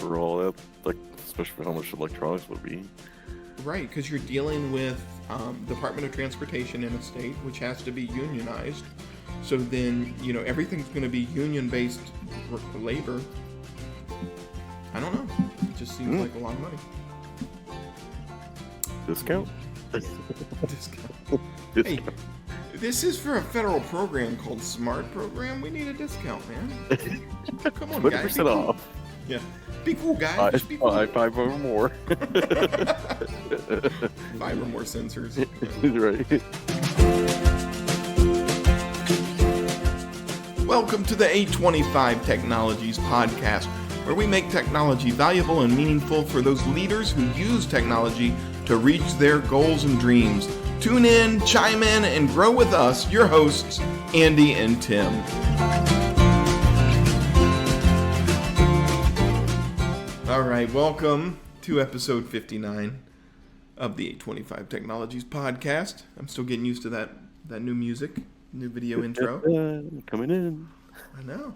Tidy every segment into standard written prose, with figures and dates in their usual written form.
overall, like, especially for how much electronics would be. Right, because you're dealing with Department of Transportation in a state, which has to be unionized. So then, everything's going to be union-based labor. I don't know. It just seems like a lot of money. Discount? Discount. Hey, this is for a federal program called SMART Program. We need a discount, man. Come on, guys. 20% off. Yeah. Be cool, guys. Be cool. Five or more. 5 or more sensors. Right. Welcome to the 825 Technologies podcast, where we make technology valuable and meaningful for those leaders who use technology to reach their goals and dreams. Tune in, chime in, and grow with us, your hosts, Andy and Tim. All right, welcome to episode 59 of the 825 Technologies podcast. I'm still getting used to that new music, new video intro. Coming in. I know.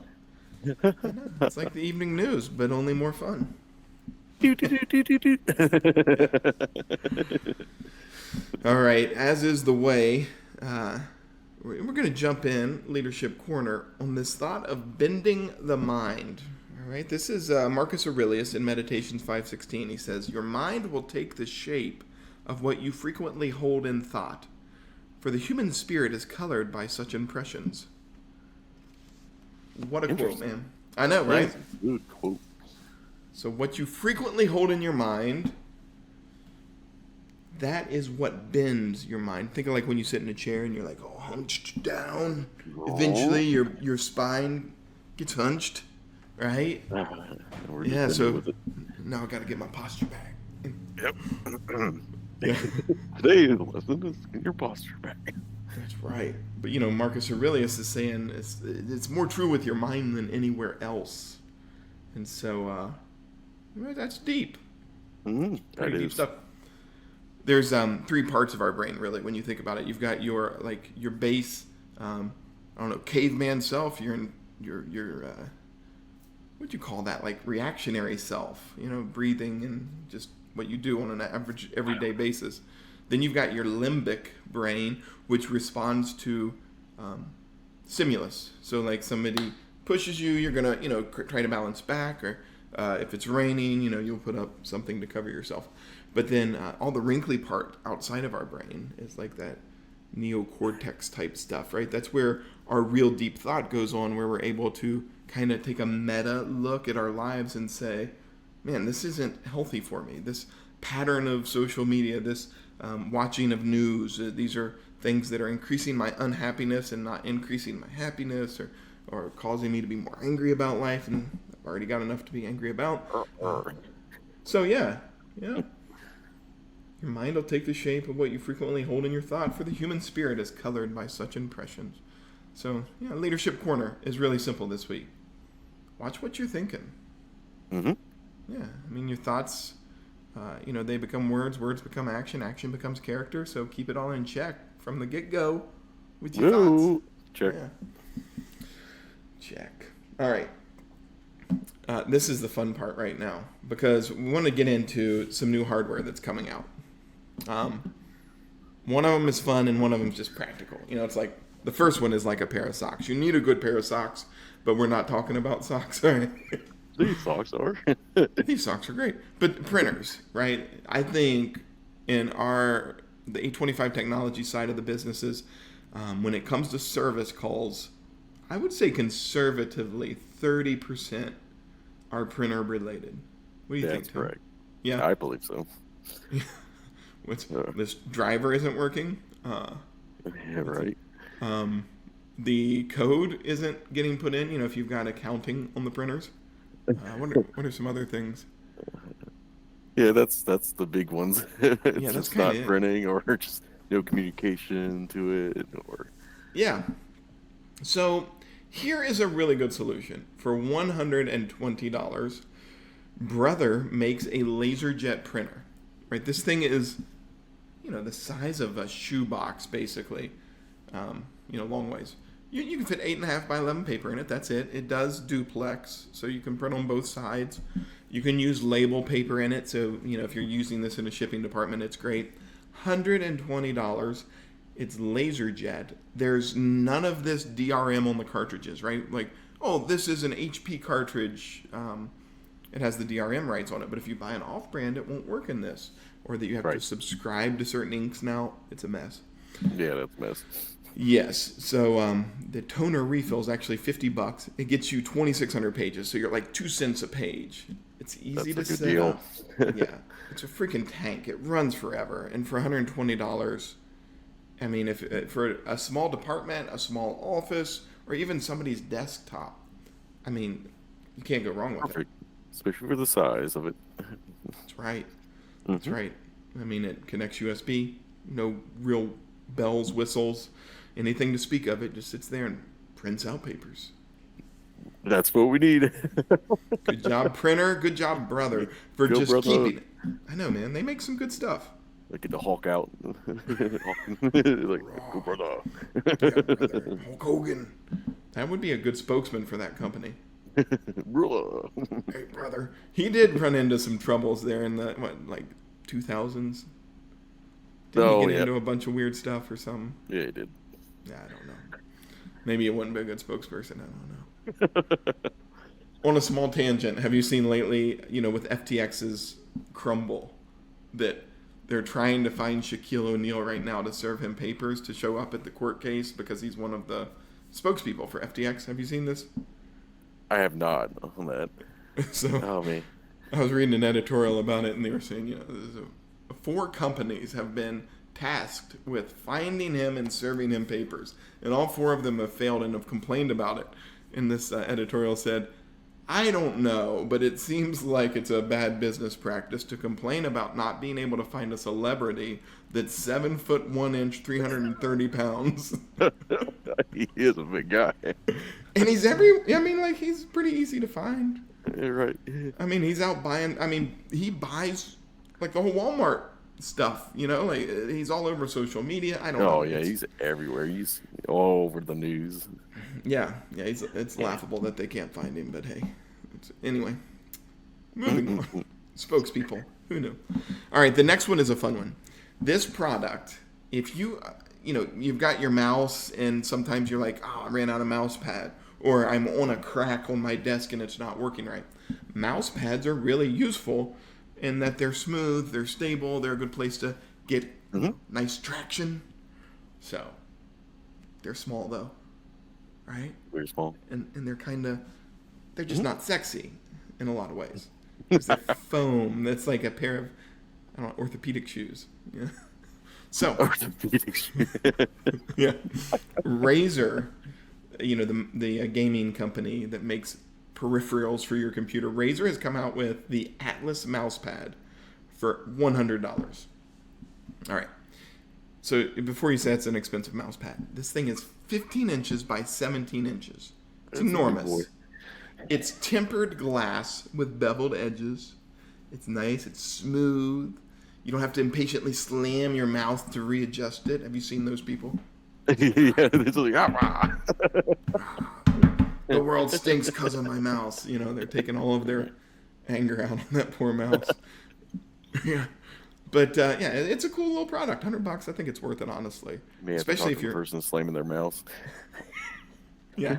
It's like the evening news, but only more fun. All right, as is the way, we're going to jump in, Leadership Corner, on this thought of bending the mind. All right, this is Marcus Aurelius in Meditations 5:16. He says, "Your mind will take the shape of what you frequently hold in thought, for the human spirit is colored by such impressions." What a quote, man. I know, right? Good quote. So what you frequently hold in your mind, that is what bends your mind. Think of like when you sit in a chair and you're like, oh, hunched down. Eventually your spine gets hunched, right? Yeah, so now I got to get my posture back. Yep. Today's lesson is get your posture back. That's right. But Marcus Aurelius is saying it's more true with your mind than anywhere else. And so that's deep. Pretty deep stuff. There's 3 parts of our brain, really, when you think about it. You've got your base, caveman self. You're in your what'd you call that? Like reactionary self. Breathing and just what you do on an average everyday basis. Then you've got your limbic brain, which responds to stimulus. So like somebody pushes you, you're gonna try to balance back, or if it's raining, you'll put up something to cover yourself. But then all the wrinkly part outside of our brain is like that neocortex type stuff, right? That's where our real deep thought goes on, where we're able to kind of take a meta look at our lives and say, man, this isn't healthy for me. This pattern of social media, this watching of news, these are things that are increasing my unhappiness and not increasing my happiness, or causing me to be more angry about life, and I've already got enough to be angry about. So yeah. Your mind will take the shape of what you frequently hold in your thought, for the human spirit is colored by such impressions. So, Leadership Corner is really simple this week. Watch what you're thinking. Mm-hmm. Yeah, your thoughts, they become words become action becomes character, so keep it all in check from the get-go with your thoughts. Check. Yeah. Check. All right. This is the fun part right now, because we want to get into some new hardware that's coming out. One of them is fun and one of them is just practical. It's like the first one is like a pair of socks. You need a good pair of socks, but we're not talking about socks, all right? These socks are. These socks are great. But printers, right? I think in the 825 technology side of the businesses, when it comes to service calls, I would say conservatively 30% are printer related. What do you think, That's correct. Yeah, I believe so. This driver isn't working. Yeah, right. The code isn't getting put in. If you've got accounting on the printers. What are some other things? Yeah, that's the big ones. It's that's just kinda not it. printing, or just no communication to it, or. Yeah. So here is a really good solution. For $120, Brother makes a LaserJet printer. Right, this thing is, the size of a shoebox, basically. Long ways. You can fit 8.5 by 11 paper in it. That's it. It does duplex, so you can print on both sides. You can use label paper in it, so if you're using this in a shipping department, it's great. $120. It's laser jet. There's none of this DRM on the cartridges, right? Like, oh, this is an HP cartridge. It has the DRM rights on it, but if you buy an off-brand, it won't work in this. Or that you have to Right. subscribe to certain inks now. It's a mess. Yeah, that's a mess. Yes. So the toner refill is actually $50. It gets you 2,600 pages, so you're like 2 cents a page. It's easy That's to a good set deal. up. Yeah, it's a freaking tank. It runs forever, and for $120, I mean, if for a small department, a small office, or even somebody's desktop, I mean, you can't go wrong with it. Perfect. Especially for the size of it. That's right. That's Hmm. right. I mean, it connects USB. No real bells, whistles, anything to speak of. It just sits there and prints out papers. That's what we need. Good job, printer. Good job, brother, for Go, just brother. keeping it. I know, man. They make some good stuff. Like get the Hulk out. Like, go, Raw. brother. Yeah, brother. Hulk Hogan. That would be a good spokesman for that company. Brother. Hey, brother. He did run into some troubles there in the, what, like 2000s? Didn't he Oh, get yeah. into a bunch of weird stuff or something? Yeah, he did. Yeah, I don't know. Maybe it wouldn't be a good spokesperson. I don't know. On a small tangent, have you seen lately, with FTX's crumble, that they're trying to find Shaquille O'Neal right now to serve him papers to show up at the court case because he's one of the spokespeople for FTX? Have you seen this? I have not on that. So Oh, man. I was reading an editorial about it, and they were saying, four companies have been tasked with finding him and serving him papers, and all four of them have failed and have complained about it. And this editorial said, I don't know, but it seems like it's a bad business practice to complain about not being able to find a celebrity that's 7 foot 1 inch, 330 pounds. He is a big guy. And he's pretty easy to find. Yeah, right. I mean, he's out buying. I mean, he buys like the whole Walmart stuff. Like he's all over social media. I don't know. Oh, yeah, he's everywhere. He's all over the news. Yeah. It's Yeah. laughable that they can't find him. But hey, anyway, moving on. Spokespeople. Who knew? All right, the next one is a fun one. This product, if you've got your mouse, and sometimes you're like, oh, I ran out of mouse pad, or I'm on a crack on my desk and it's not working right. Mouse pads are really useful in that they're smooth, they're stable, they're a good place to get Hmm. nice traction. So they're small though, right? Very small. And they're just Mhm. not sexy in a lot of ways. Because they're foam. That's like a pair of, I don't know, orthopedic shoes. Yeah. So, Orthopedics. yeah. Razer, the gaming company that makes peripherals for your computer, Razer has come out with the Atlas mousepad for $100. All right. So before you say it's an expensive mousepad, this thing is 15 inches by 17 inches. It's That's a big boy. enormous. It's tempered glass with beveled edges. It's nice. It's smooth. You don't have to impatiently slam your mouth to readjust it. Have you seen those people? Yeah, it's like, ah, The world stinks because of my mouse. They're taking all of their anger out on that poor mouse. Yeah. But yeah, it's a cool little product. $100. I think it's worth it, honestly. man, Especially talk if to the you're, person slamming their mouse. yeah.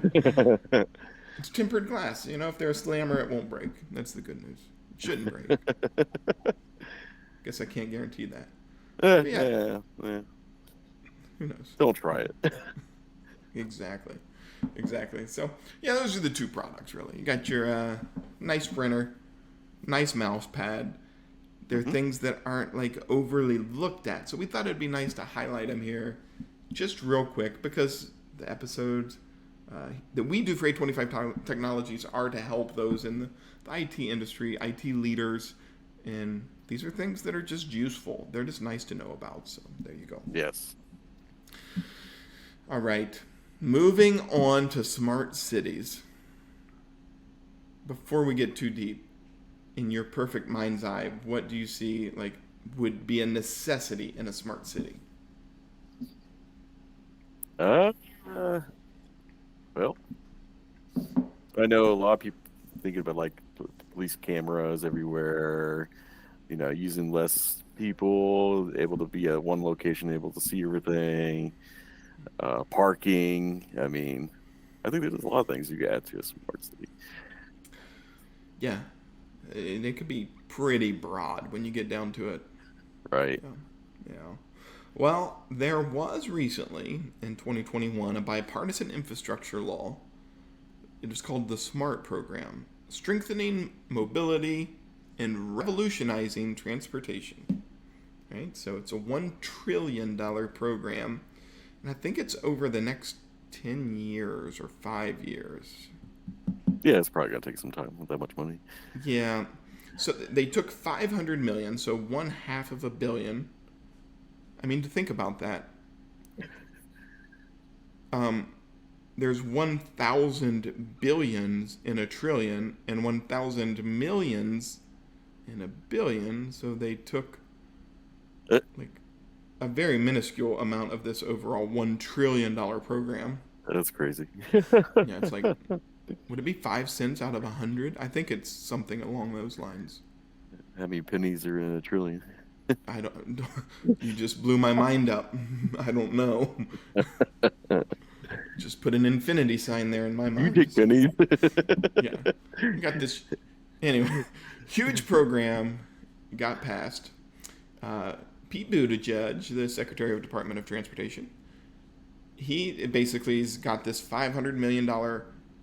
It's tempered glass. If they're a slammer, it won't break. That's the good news. It shouldn't break. Guess I can't guarantee that. But yeah, Yeah. who knows? Don't try it. Exactly. So, yeah, those are the two products, really. You got your nice printer, nice mouse pad. They're Mhm. things that aren't like overly looked at. So we thought it'd be nice to highlight them here just real quick because the episodes that we do for 825 Technologies are to help those in the IT industry, IT leaders, and these are things that are just useful. They're just nice to know about. So there you go. Yes. All right. Moving on to smart cities. Before we get too deep, in your perfect mind's eye, what do you see like would be a necessity in a smart city? Uh, well, I know a lot of people thinking about like police cameras everywhere, using less people, able to be at one location, able to see everything, parking. I mean, I think there's a lot of things you can add to a smart city. Yeah, and it could be pretty broad when you get down to it. Right. Yeah. Yeah. Well, there was recently in 2021 a bipartisan infrastructure law. It is called the SMART program, strengthening mobility and revolutionizing transportation. Right? So it's a $1 trillion program, and I think it's over the next 10 years or 5 years. Yeah, it's probably gonna take some time with that much money. Yeah. So they took 500 million, so one half of a billion. I mean, to think about that, um, there's 1,000 billions in a trillion and 1,000 millions in a billion. So they took Uh, like a very minuscule amount of this overall $1 trillion program. That's crazy. Yeah, it's like, would it be 5 cents out of 100? I think it's something along those lines. How many pennies are in a trillion? I don't. You just blew my mind up. I don't know. Just put an infinity sign there in my You mind. take pennies. Yeah, we got this. Anyway, huge program got passed. Uh, Pete Buttigieg, the Secretary of Department of Transportation, he basically has got this $500 million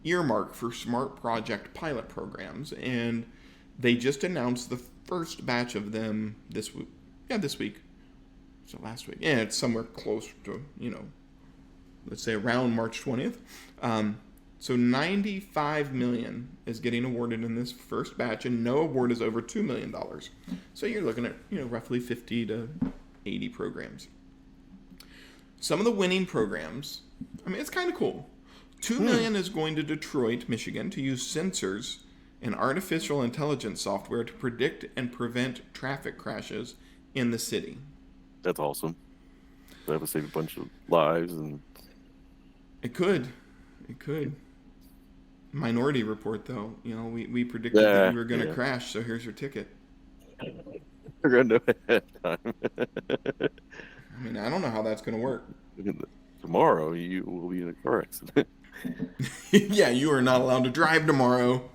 earmark for smart project pilot programs, and they just announced the first batch of them this week. Yeah, this week. So last week. Yeah, it's somewhere close to, let's say around March 20th. So 95 million is getting awarded in this first batch, and no award is over $2 million. So you're looking at, roughly 50 to 80 programs. Some of the winning programs, I mean, it's kind of cool. 2 million is going to Detroit, Michigan, to use sensors and artificial intelligence software to predict and prevent traffic crashes in the city. That's awesome. That would save a bunch of lives and It could. It could. Minority Report, though. We predicted that yeah, you were going to yeah. crash, so here's your ticket. We're gonna know ahead of time. I mean, I don't know how that's going to work. Tomorrow you will be in a car accident. Yeah, you are not allowed to drive tomorrow.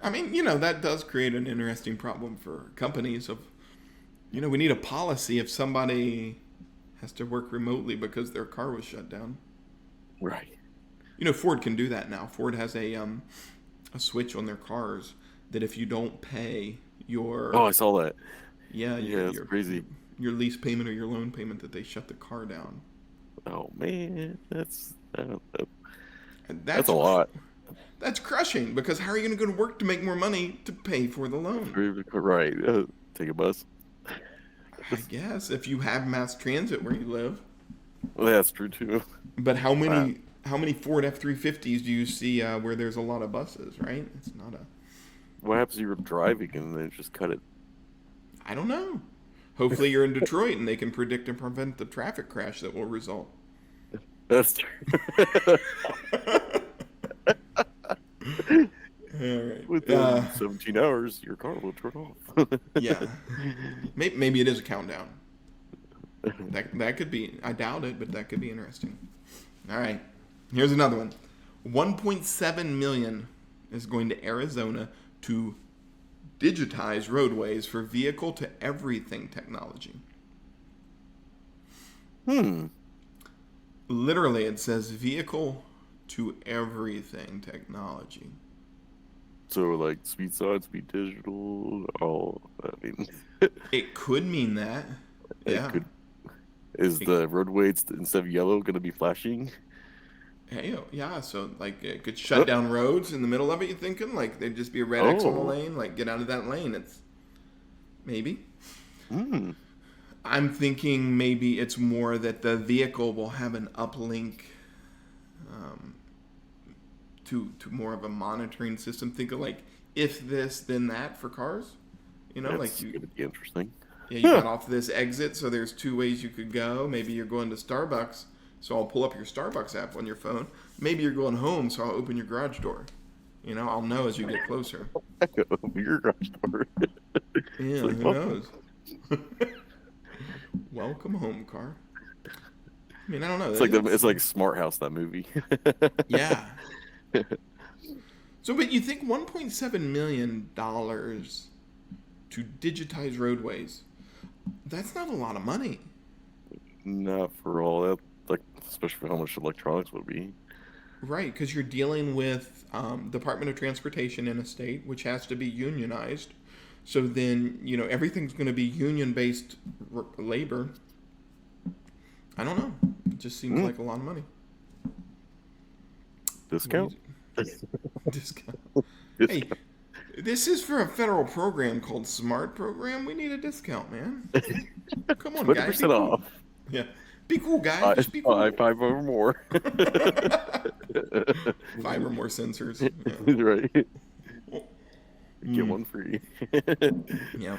I mean, that does create an interesting problem for companies of, we need a policy if somebody has to work remotely because their car was shut down. Right. Ford can do that now. Ford has a switch on their cars that if you don't pay Oh, your I saw that. yeah Yeah, that's your crazy. your lease payment or your loan payment that they shut the car down. Oh man, And that's a lot. that's crushing because how are you going to go to work to make more money to pay for the loan? Right. Take a bus. I guess if you have mass transit where you live. Well, that's true too. But how Wow. many Ford F-350s do you see where there's a lot of buses, right? It's not a What happens if you're driving and then just cut it? I don't know. Hopefully you're in Detroit and they can predict and prevent the traffic crash that will result. That's true. All right. Within 17 hours, your car will turn off. Yeah. Maybe it is a countdown. That could be. I doubt it, but that could be interesting. All right. Here's another one. 1.7 million is going to Arizona to digitize roadways for vehicle to everything technology. Hmm. Literally, it says vehicle to everything technology. So like speed side, speed digital, all I mean It could mean that. it Yeah. could is It, the roadway instead of yellow gonna be flashing? hey, yeah, so like it could shut Oh, down roads in the middle of it, you thinking? Like there'd just be a red X on the oh. lane, like get out of that lane. It's maybe. Hmm. I'm thinking maybe it's more that the vehicle will have an uplink um, to more of a monitoring system. Think of like if this then that for cars. Like That's gonna be interesting. you Huh. got off this exit, so there's two ways you could go. Maybe you're going to Starbucks, so I'll pull up your Starbucks app on your phone. Maybe you're going home, so I'll open your garage door. I'll know as you get closer. Your garage door. It's Yeah, like, who welcome. knows? Welcome home, car. I mean, I don't know. It's like Smart House, that movie. Yeah. So, but you think $1.7 million to digitize roadways? That's not a lot of money. Not for all that, like especially for how much electronics would be. Right, because you're dealing with Department of Transportation in a state, which has to be unionized. So then, everything's going to be union-based labor. I don't know. It just seems Mm, like a lot of money. What do you discount? discount? Hey, Discount. this is for a federal program called SMART program. We need a discount, man. Come on, guys, be 20% cool. off. Yeah, be cool, guys. Just be I cool. 5 over more. Five or more sensors. Yeah. Right. Get Mm, one free. yeah.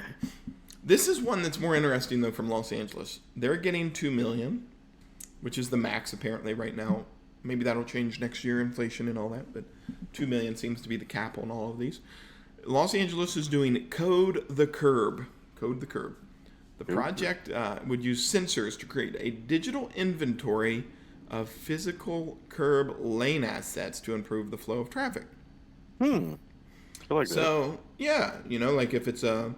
This is one that's more interesting though from Los Angeles. They're getting 2 million, which is the max apparently right now. Maybe that'll change next year, inflation and all that, but 2 million seems to be the cap on all of these. Los Angeles is doing Code the Curb. Code the Curb. The project would use sensors to create a digital inventory of physical curb lane assets to improve the flow of traffic. Hmm. I like that. So, yeah, like if it's an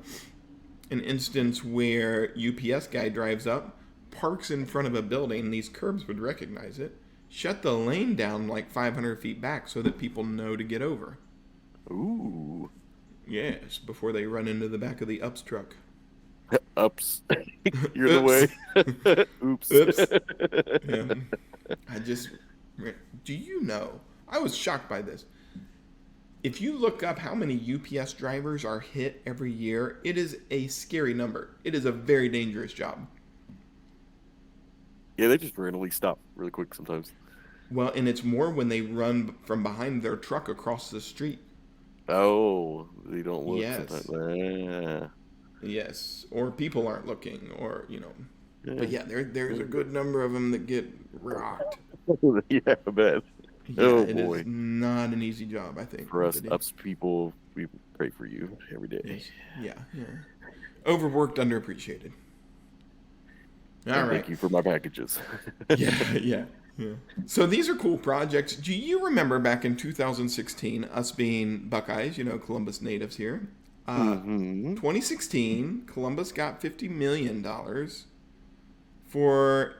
instance where UPS guy drives up, parks in front of a building, these curbs would recognize it, shut the lane down like 500 feet back so that people know to get over. Ooh. Yes, before they run into the back of the UPS truck. Ups. You're the Oops. way. Oops. Oops. Yeah. I just. Do you know? I was shocked by this. If you look up how many UPS drivers are hit every year, it is a scary number. It is a very dangerous job. Yeah, they just randomly stop really quick sometimes. Well, and it's more when they run from behind their truck across the street. Oh, they don't look sometimes. Yes. Yeah. Yes. Or people aren't looking, or. But Yeah. yeah, there's a good number of them that get rocked. Yeah, I bet. Yeah, Oh it is boy. not an easy job, I think. For us But ups people, we pray for you every day. yeah, yeah. Overworked, underappreciated. All And right. thank you for my packages. Yeah, yeah, yeah. So these are cool projects. Do you remember back in 2016, us being Buckeyes, Columbus natives here? Uh, Hmm. 2016, Columbus got $50 million for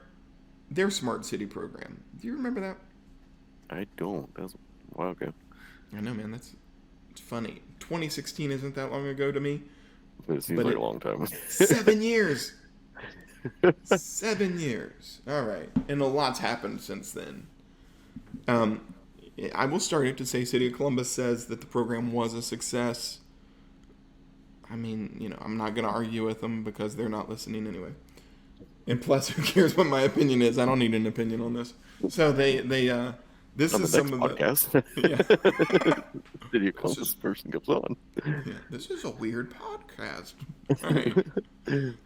their smart city program. Do you remember that? I don't. That's wow, okay. I know, man. It's funny. 2016 isn't that long ago to me, But it seems but like a long time. 7 years. 7 years. All right, and a lot's happened since then. Um, I will start it to say City of Columbus says that the program was a success. I mean, I'm not going to argue with them because they're not listening anyway. And plus, who cares what my opinion is? I don't need an opinion on this. So this On the is next some of podcast, the, yeah. Video This Columbus is person comes on. yeah, this is a weird podcast. All right.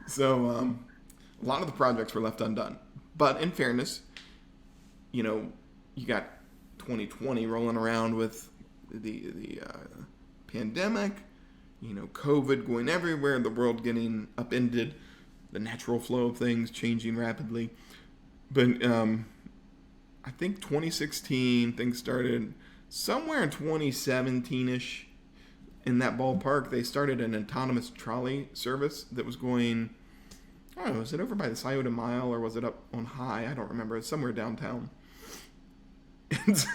So a lot of the projects were left undone. But in fairness, you got 2020 rolling around with the pandemic, COVID going everywhere, the world getting upended, the natural flow of things changing rapidly. But I think 2016 things started somewhere in 2017ish. In that ballpark, they started an autonomous trolley service that was going. I don't know, was it over by the Scioto Mile or was it up on High? I don't remember. It's somewhere downtown. And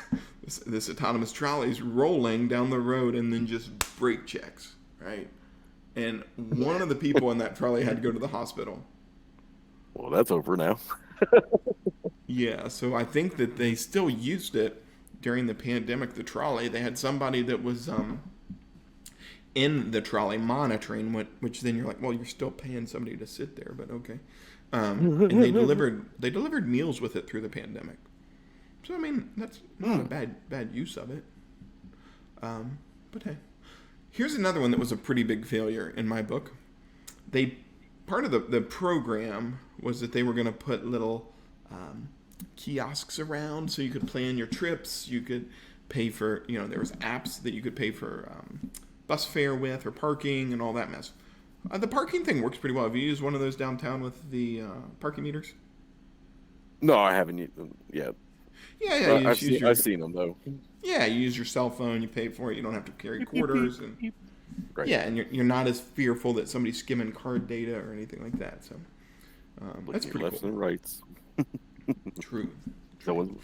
this autonomous trolley is rolling down the road and then just brake checks, right? And one of the people in that trolley had to go to the hospital. Well, that's over now. Yeah, so I think that they still used it during the pandemic, the trolley. They had somebody that was in the trolley monitoring, which then you're like, well, you're still paying somebody to sit there, but okay. And they delivered meals with it through the pandemic. So I mean, that's not a bad use of it. But hey, here's another one that was a pretty big failure in my book. Part of the program was that they were going to put little kiosks around so you could plan your trips, you could pay for, there was apps that you could pay for bus fare with or parking and all that mess. The parking thing works pretty well. Have you used one of those downtown with the parking meters? No, I haven't yet. Yeah, yeah. But You just use I've your seen them though. yeah. You use your cell phone. You pay for it. You don't have to carry Beep, beep, beep, quarters, and beep. Right. yeah, and you're not as fearful that somebody's skimming card data or anything like that. So that's Looking at pretty lefts cool. and rights. True. No True. one.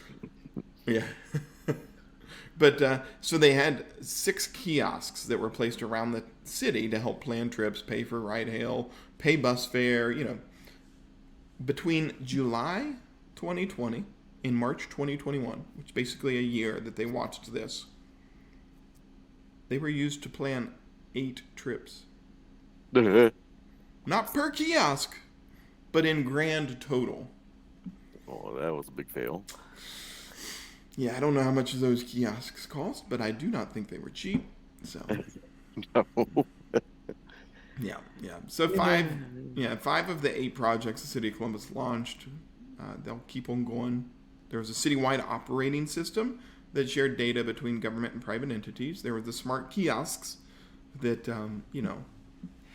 Yeah. But so they had 6 kiosks that were placed around the city to help plan trips, pay for ride hail, pay bus fare. Between July 2020 and March 2021, which is basically a year that they watched this, they were used to plan 8 trips. Not per kiosk, but in grand total. Oh, that was a big fail. Yeah, I don't know how much those kiosks cost, but I do not think they were cheap. So, No. yeah, yeah. So five of the 8 projects the city of Columbus launched. They'll keep on going. There was a citywide operating system that shared data between government and private entities. There were the smart kiosks that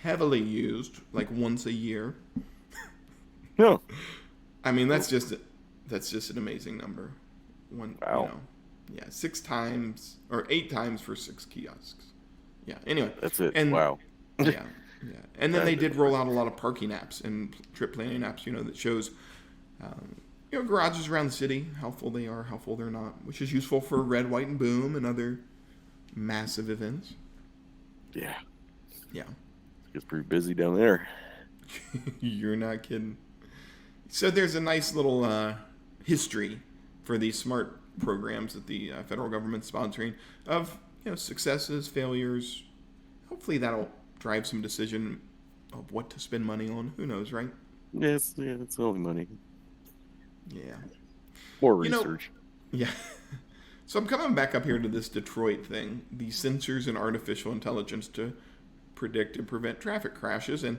heavily used, like once a year. No. I mean, that's just an amazing number. Wow. 6 times or 8 times for 6 kiosks. Yeah. Anyway, That's it. and Wow. yeah, yeah. And then That they is did roll out a lot of parking apps and trip planning apps. That shows, garages around the city, how full they are, how full they're not, which is useful for Red, White, and Boom and other massive events. Yeah. Yeah. It's pretty busy down there. You're not kidding. So there's a nice little history for these smart programs that the federal government's sponsoring of successes, failures. Hopefully that'll drive some decision of what to spend money on. Who knows, right? Yes, yeah, it's only money. Yeah. More You know, research. yeah. So I'm coming back up here to this Detroit thing, the sensors and artificial intelligence to predict and prevent traffic crashes, and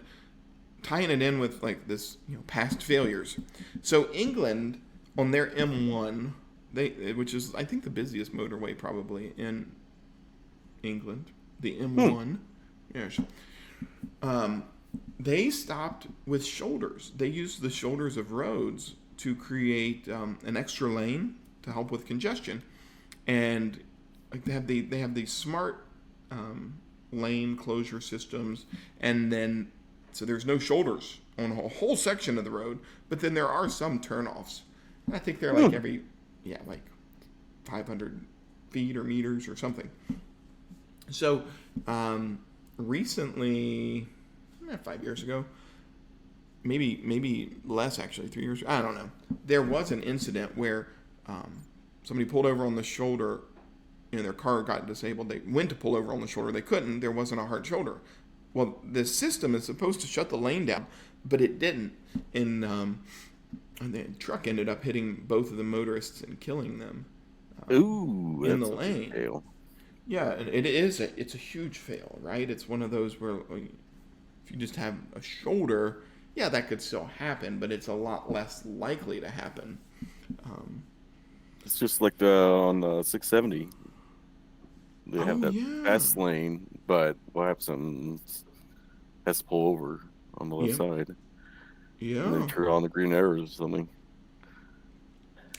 tying it in with like this, past failures. So England on their M1, which is I think the busiest motorway probably in England, the M1. Yes. They stopped with shoulders. They used the shoulders of roads to create an extra lane to help with congestion, and like they have these smart lane closure systems, and then so there's no shoulders on a whole section of the road, but then there are some turnoffs. And I think they're like like 500 feet or meters or something. So recently, 5 years ago, maybe less actually, 3 years ago, I don't know. There was an incident where somebody pulled over on the shoulder. Their car got disabled. They went to pull over on the shoulder. They couldn't. There wasn't a hard shoulder. Well, the system is supposed to shut the lane down, but it didn't. And the truck ended up hitting both of the motorists and killing them Ooh, in the that's a lane. big fail. Yeah, and it's a huge fail, right? It's one of those where if you just have a shoulder, yeah, that could still happen, but it's a lot less likely to happen. It's just like on the 670. They have that yeah. fast lane, but what happens? Something has to pull over on the left Yeah. side, and Yeah, then turn on the green arrows or something.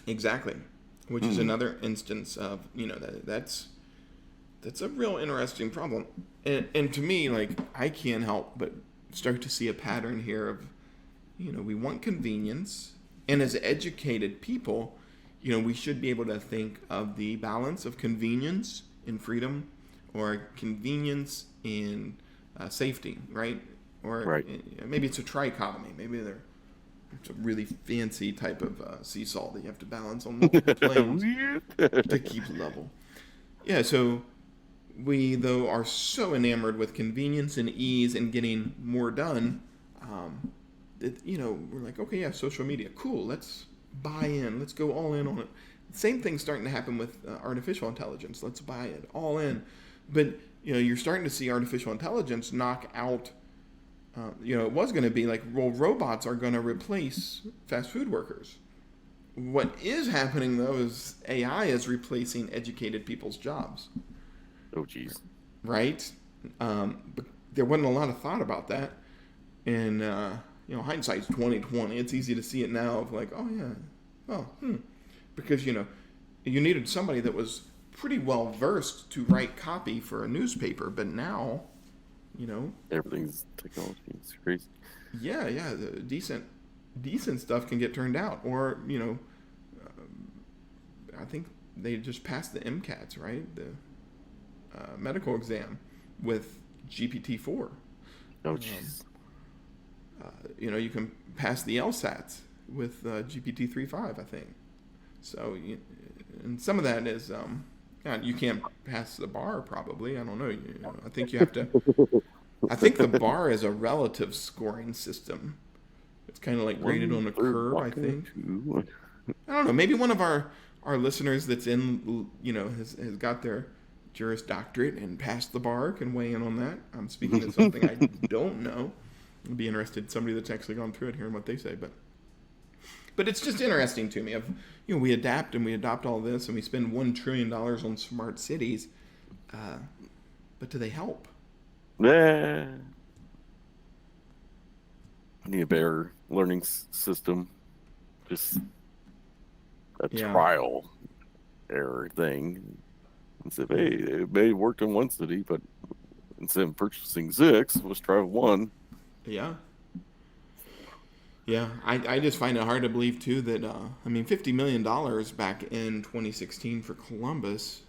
exactly. Which is another instance of that's a real interesting problem, and to me, like, I can't help but start to see a pattern here of we want convenience, and as educated people, we should be able to think of the balance of convenience in freedom, or convenience in safety, right? Or Right. maybe it's a trichotomy. Maybe it's a really fancy type of seesaw that you have to balance on multiple planes to keep level. Yeah, so we, though, are so enamored with convenience and ease and getting more done, that, we're like, okay, yeah, social media, cool, let's buy in, let's go all in on it. Same thing's starting to happen with artificial intelligence. Let's buy it all in. But, you're starting to see artificial intelligence knock out, it was going to be like, well, robots are going to replace fast food workers. What is happening though is AI is replacing educated people's jobs, Oh, geez. right? But there wasn't a lot of thought about that, and hindsight's 2020. It's easy to see it now of like, oh yeah, because you needed somebody that was pretty well versed to write copy for a newspaper, but now, you know, Everything's technology. It's crazy. yeah, the decent stuff can get turned out, or I think they just passed the MCATs, right? The medical exam with GPT-4. Oh, Um, jeez. you can pass the LSATs with GPT-3.5, I think. So, and some of that is, you can't pass the bar probably. I don't know. I think you have to. I think the bar is a relative scoring system. It's kind of like graded on a 1/3 curve, I walking think. to. I don't know. Maybe one of our listeners that's in, has got their Juris Doctorate and passed the bar can weigh in on that. I'm speaking of something I don't know. I'd be interested in somebody that's actually gone through it, hearing what they say. But it's just interesting to me. We adapt and we adopt all this, and we spend $1 trillion on smart cities, but do they help? Yeah. I need a better learning system. Just a Yeah, trial error thing. Instead of, hey, it may have worked in one city, but instead of purchasing six, let's try one. yeah, yeah. I just find it hard to believe too that $50 million back in 2016 for Columbus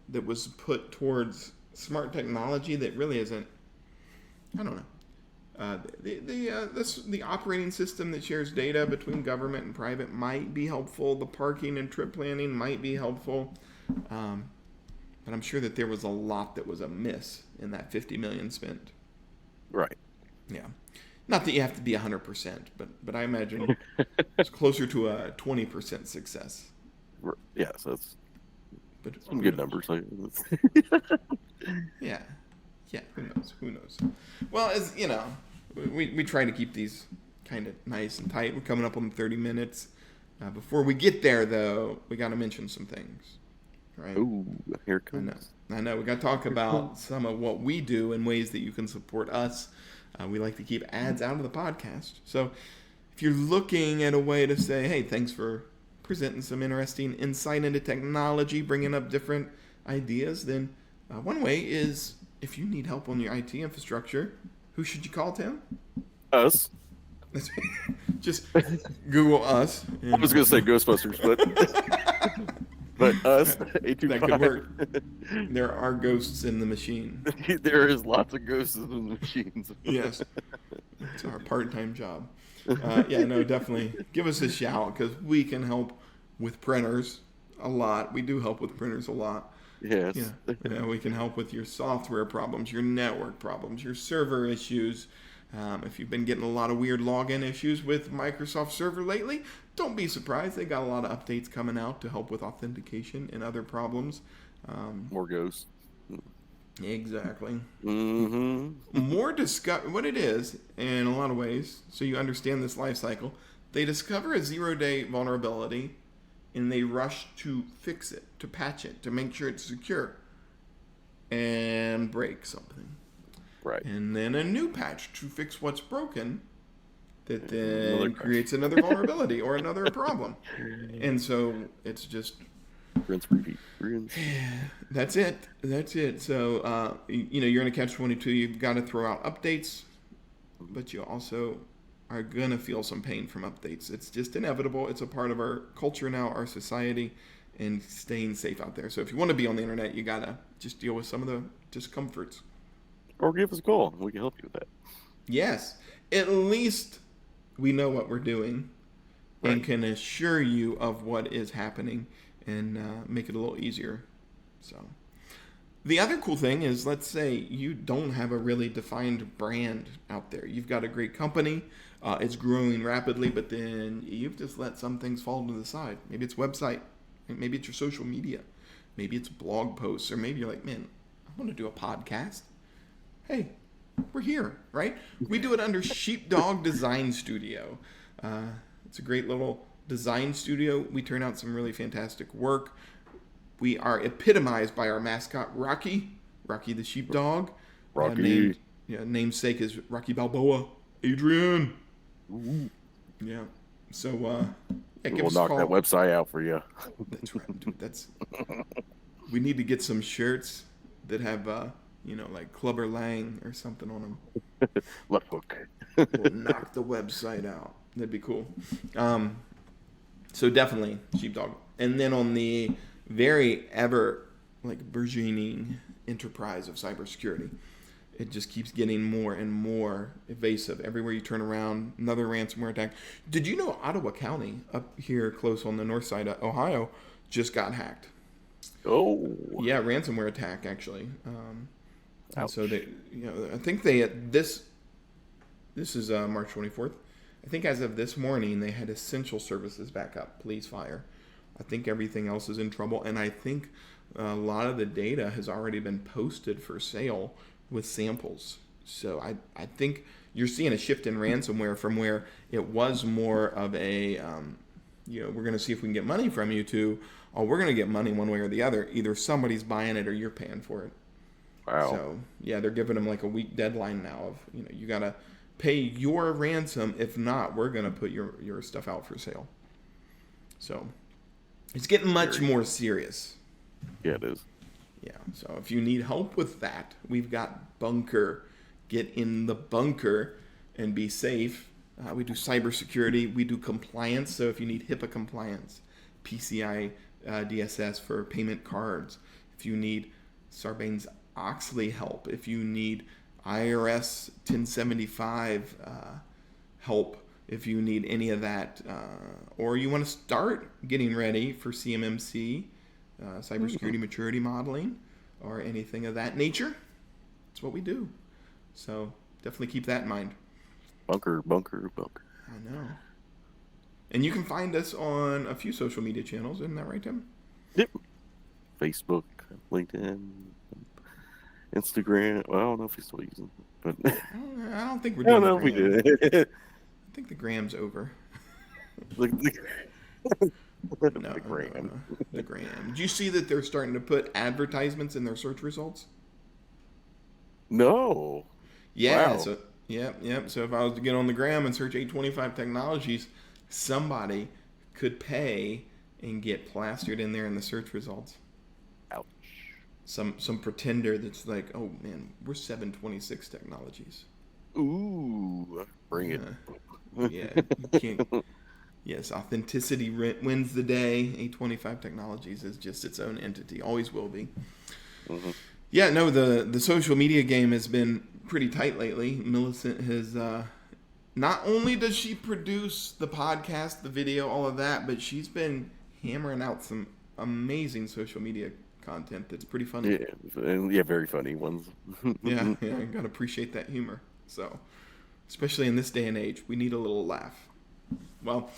that was put towards smart technology that really isn't. I don't know. The operating system that shares data between government and private might be helpful. The parking and trip planning might be helpful, but I'm sure that there was a lot that was amiss in that 50 million spent. Right. Yeah, not that you have to be 100%, but I imagine it's closer to a 20% success. Yeah, so that's But some who good knows? numbers. Yeah, yeah. Who knows? Who knows? Well, as you know, we try to keep these kind of nice and tight. We're coming up on 30 minutes. Before we get there, though, we got to mention some things, right? Ooh, here it I know. comes. I know. We got to talk Here it comes. about some of what we do and ways that you can support us. We like to keep ads out of the podcast. So if you're looking at a way to say, hey, thanks for presenting some interesting insight into technology, bringing up different ideas, then one way is if you need help on your IT infrastructure, who should you call, Tim? Us. Just Google us. I And, was going to say Ghostbusters, but us, that could work. 825. There are ghosts in the machine. There is lots of ghosts in the machines. Yes, it's our part-time job. Yeah, no, definitely give us a shout because we can help with printers a lot. We do help with printers a lot. Yes. We can help with your software problems, your network problems, your server issues. If you've been getting a lot of weird login issues with Microsoft Server lately, don't be surprised. They got a lot of updates coming out to help with authentication and other problems. More ghosts. Exactly. Mm-hmm. What it is in a lot of ways, so you understand this life cycle. They discover a 0-day vulnerability, and they rush to fix it, to patch it, to make sure it's secure, and break something. Right. And then a new patch to fix what's broken that Another then crash. creates another vulnerability or another problem. And so it's just Rinse, repeat. Rinse. that's it. So you're in a catch-22. You've got to throw out updates, but you also are gonna feel some pain from updates. It's just inevitable. It's a part of our culture now, our society, and staying safe out there. So if you want to be on the internet, you gotta just deal with some of the discomforts. Or give us a call. We can help you with that. Yes, at least we know what we're doing and Right. can assure you of what is happening and make it a little easier. So, the other cool thing is, let's say you don't have a really defined brand out there. You've got a great company, it's growing rapidly, but then you've just let some things fall to the side. Maybe it's website, maybe it's your social media, maybe it's blog posts, or maybe you're like, man, I want to do a podcast. Hey, we're here, right? We do it under Sheepdog Design Studio. It's a great little design studio. We turn out some really fantastic work. We are epitomized by our mascot, Rocky the sheepdog. Rocky. Namesake is Rocky Balboa. Adrian. Ooh. Yeah. So, give We'll us a knock call. that website out for you. That's right, dude. We need to get some shirts that have, like Clubber Lang or something on them. Left hook. We'll knock the website out. That'd be cool. So definitely sheepdog. And then on the very ever burgeoning enterprise of cybersecurity, it just keeps getting more and more evasive. Everywhere you turn around, another ransomware attack. Did you know Ottawa County, up here close on the north side of Ohio, just got hacked? Oh. Yeah, ransomware attack actually. And so they, I think they this is March 24th. I think as of this morning, they had essential services back up, police, fire. I think everything else is in trouble, and I think a lot of the data has already been posted for sale with samples. So I think you're seeing a shift in ransomware from where it was more of a, we're going to see if we can get money from you to, we're going to get money one way or the other. Either somebody's buying it or you're paying for it. Wow. So, yeah, they're giving them a week deadline now of, you got to pay your ransom. If not, we're going to put your stuff out for sale. So it's getting much more serious. Yeah, it is. Yeah. So if you need help with that, we've got Bunker. Get in the bunker and be safe. We do cybersecurity. We do compliance. So if you need HIPAA compliance, PCI DSS for payment cards, if you need Sarbanes-Oxley help, if you need IRS 1075 help, if you need any of that, or you want to start getting ready for CMMC, cybersecurity maturity modeling, or anything of that nature, that's what we do. So definitely keep that in mind. Bunker. I know. And you can find us on a few social media channels, isn't that right, Tim? Yep. Facebook, LinkedIn, Instagram. Well, I don't know if he's still using it, but I don't think we're doing I don't know if we Gram. did. I think the Gram's over. The No, Gram. the Gram. Did you see that they're starting to put advertisements in their search results? No. Yeah. Wow. So So if I was to get on the Gram and search 825 Technologies, somebody could pay and get plastered in there in the search results. Ouch. Some pretender that's like, oh man, we're 726 Technologies. Ooh, bring it. Yeah, you can't. Yes, authenticity wins the day. 825 Technologies is just its own entity, always will be. Mm-hmm. Yeah, no, the social media game has been pretty tight lately. Millicent has, not only does she produce the podcast, the video, all of that, but she's been hammering out some amazing social media content that's pretty funny. Yeah, and very funny ones. yeah, I gotta appreciate that humor. So, especially in this day and age, we need a little laugh. Well,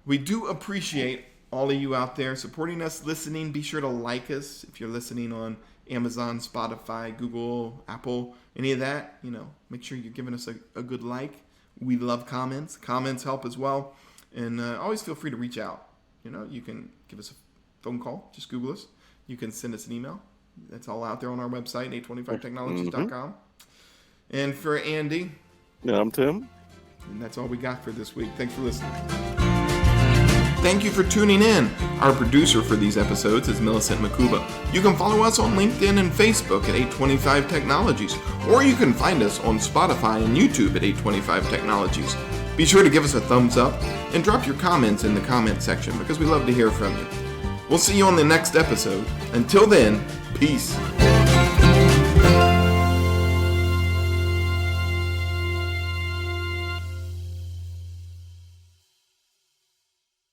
we do appreciate all of you out there supporting us, listening. Be sure to like us if you're listening on Amazon, Spotify, Google, Apple, any of that. Make sure you're giving us a good like. We love comments. Comments help as well. And always feel free to reach out. You can give us a phone call. Just Google us. You can send us an email. That's all out there on our website, 825technologies.com. And for Andy. Yeah, I'm Tim. And that's all we got for this week. Thanks for listening. Thank you for tuning in. Our producer for these episodes is Millicent Makuba. You can follow us on LinkedIn and Facebook at 825 Technologies, or you can find us on Spotify and YouTube at 825 Technologies. Be sure to give us a thumbs up and drop your comments in the comment section because we love to hear from you. We'll see you on the next episode. Until then, peace.